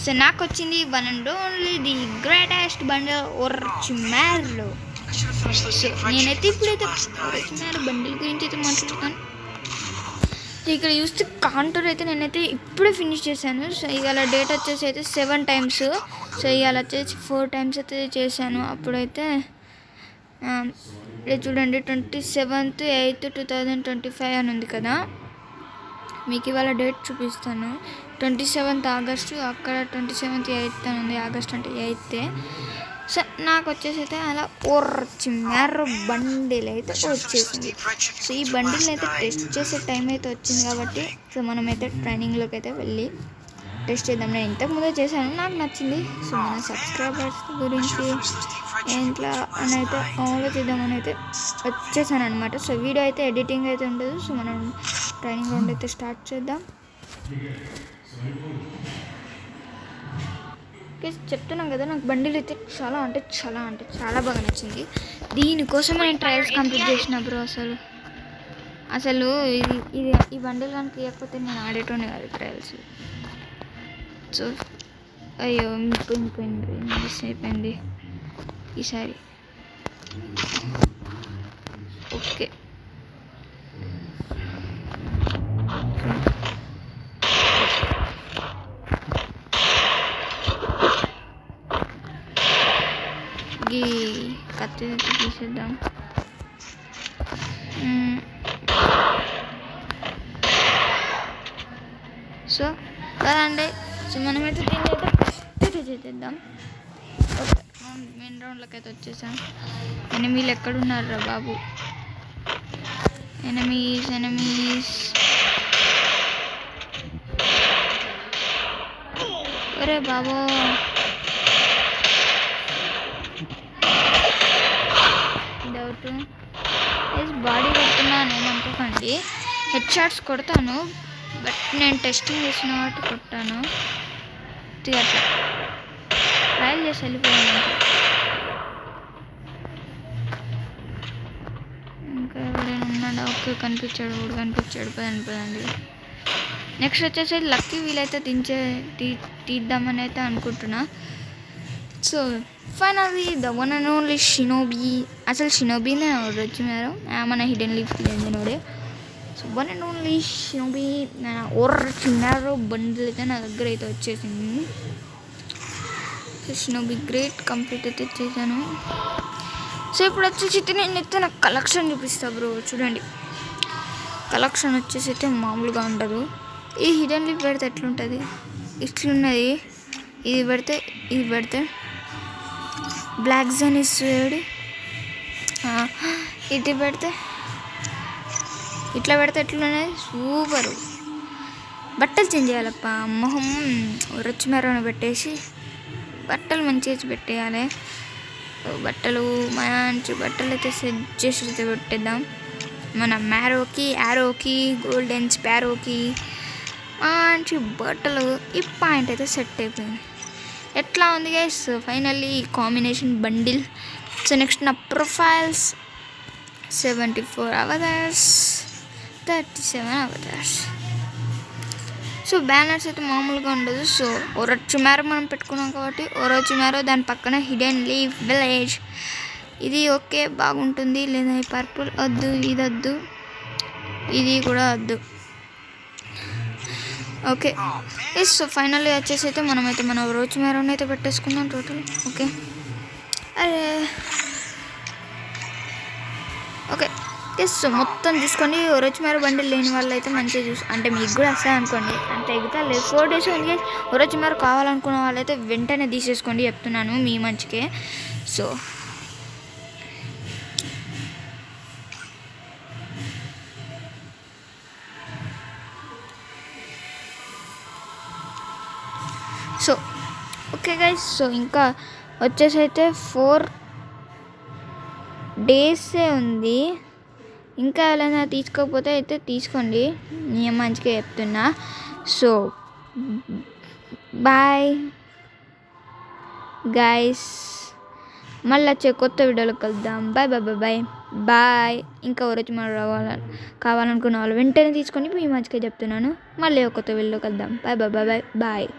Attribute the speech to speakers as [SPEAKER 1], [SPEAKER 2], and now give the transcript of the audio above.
[SPEAKER 1] So నాకు వచ్చింది one and only the greatest bundle original. So నేనైతే ఇప్పుడైతే ఒరిజినల్ బండిల్ గురించి అయితే మాట్లాడుతాను. ఇక్కడ చూస్తే కాంటూర్ అయితే నేనైతే ఇప్పుడే ఫినిష్ చేశాను. సో ఇవాళ డేట్ వచ్చేసి అయితే 7 times. సో ఇవాళ వచ్చేసి 4 times అయితే చేశాను. అప్పుడైతే ఇక్కడ చూడండి 27th 8th 2025 అని ఉంది కదా. మీకు ఇవాళ డేట్ చూపిస్తాను. 27th August, అక్కడ 27th 8th అని ఉంది. ఆగస్ట్ అంటే 8th. సో నాకు వచ్చేసి అయితే అలా ఒరిజినల్ బండిల్ అయితే వచ్చేసింది. సో ఈ బండిల్ని అయితే టెస్ట్ చేసే టైం అయితే వచ్చింది కాబట్టి సో మనమైతే ట్రైనింగ్లోకి అయితే వెళ్ళి టెస్ట్ చేద్దాం. నేను ఇంతకుముందే చేశాను, నాకు నచ్చింది. సో మన సబ్స్క్రైబర్స్ గురించి ఇంట్లో అని అయితే ఆలోచిద్దామని అయితే వచ్చేసాను అనమాట. సో వీడియో అయితే ఎడిటింగ్ అయితే ఉండదు. సో మనం ట్రైనింగ్ రౌండ్ అయితే స్టార్ట్ చేద్దాం. చెప్తున్నాం కదా, నాకు బండిల్ అయితే చాలా బాగా నచ్చింది. దీనికోసం నేను ట్రయల్స్ కంప్లీట్ చేసిన బ్రో. అసలు ఈ బండిల్ కనుక ఇవ్వకపోతే నేను ఆడేటోనే కాదు ట్రయల్స్. సో అయ్యో మిస్ అయిపోయింది ఈసారి. ఓకే కత్తి తీసేద్దాం. సో కదండి, సో మనమైతే దీన్ని అయితే చేద్దాం. ఓకే మెయిన్ రౌండ్లోకి అయితే వచ్చేసాం. ఎనిమీలు ఎక్కడున్నారా బాబు? ఎనిమీస్ ఒరే బాబు, బాడీ కొడుతున్నాను ఏమనుకోకండి. హెడ్ షాట్స్ కొడతాను, బట్ నేను టెస్టింగ్ చేసిన వాటి కొట్టాను. అట్లా ట్రయల్ చేసి వెళ్ళిపోయాను. ఇంకా ఎవరైనా ఉన్నాడా? ఓకే కనిపించాడు. పదండి. నెక్స్ట్ వచ్చేసి లక్కీ వీలైతే తీద్దామని అయితే అనుకుంటున్నా. So finally the one and only Shinobi. అసలు షినోబీనే ఒరిజినల్, మన హిడెన్ లీఫ్ నోడే. So one and only Shinobi original bundle అయితే నా దగ్గర అయితే వచ్చేసింది. సో షినోబీ గ్రేట్ కంప్లీట్ అయితే చేశాను. సో ఇప్పుడు వచ్చేసి నేనైతే నాకు కలెక్షన్ చూపిస్తా బ్రో. చూడండి, కలెక్షన్ వచ్చేసి అయితే మామూలుగా ఉండదు. ఈ హిడెన్ లీఫ్ పెడితే ఎట్లుంటుంది? ఇట్లున్నది. ఇది పెడితే బ్లాక్ జెనిస్ వేడి. ఇటు పెడితే ఇట్లా పెడితే ఎట్లున్నది? సూపరు. బట్టలు చేంజ్ చేయాలప్ప. మొహం రుచిమెరని పెట్టేసి బట్టలు మంచిగా పెట్టేయాలి. మంచి బట్టలు అయితే సెట్ చేసి అయితే పెట్టేద్దాం. మన యారోకి గోల్డెన్ స్పారోకి మంచి బట్టలు. ఈ పాయింట్ అయితే సెట్ అయిపోయింది. ఎట్లా ఉంది guys? Finally combination bundle. So next నా profiles 74 avatars, 37 avatars. So banners అయితే మామూలుగా ఉండదు. సో ఒరొచ్చిమారో మనం పెట్టుకున్నాం కాబట్టి ఒరొచ్చిమారో, దాని పక్కన హిడెన్ లీఫ్ విలేజ్. ఇది ఓకే బాగుంటుంది. లేదా ఈ పర్పుల్ వద్దు, ఇది వద్దు, ఇది కూడా వద్దు. ఓకే సో ఫైనల్లీ వచ్చేసి అయితే మనమైతే మన ఒరొచ్చిమారోని అయితే పెట్టేసుకుందాం టోటల్. ఓకే సో మొత్తం తీసుకోండి. ఒరొచ్చిమారో బండిల్ లేని వాళ్ళు అయితే మంచిగా అంటే మీకు కూడా వస్తాయి అనుకోండి. అంత ఎగుతా లేదు. 4 days ఉంది. ఒరొచ్చిమారో కావాలనుకున్న వాళ్ళైతే వెంటనే తీసేసుకోండి, చెప్తున్నాను మీ మంచికే. సో ఓకే గైస్, సో ఇంకా వచ్చేసి అయితే 4 days ఉంది. ఇంకా ఎవరైనా తీసుకోకపోతే అయితే తీసుకోండి, నేను మంచిగా చెప్తున్నా. సో బాయ్ గైస్, మళ్ళీ వచ్చే కొత్త వీడియోలో కలుద్దాం. బాయ్. ఇంకా ఒరొచ్చిమారో కావాలనుకున్న వాళ్ళు వెంటనే తీసుకొని మీ మంచిగా చెప్తున్నాను. మళ్ళీ ఒక కొత్త వీడియోలో కలుద్దాం. బాయ్.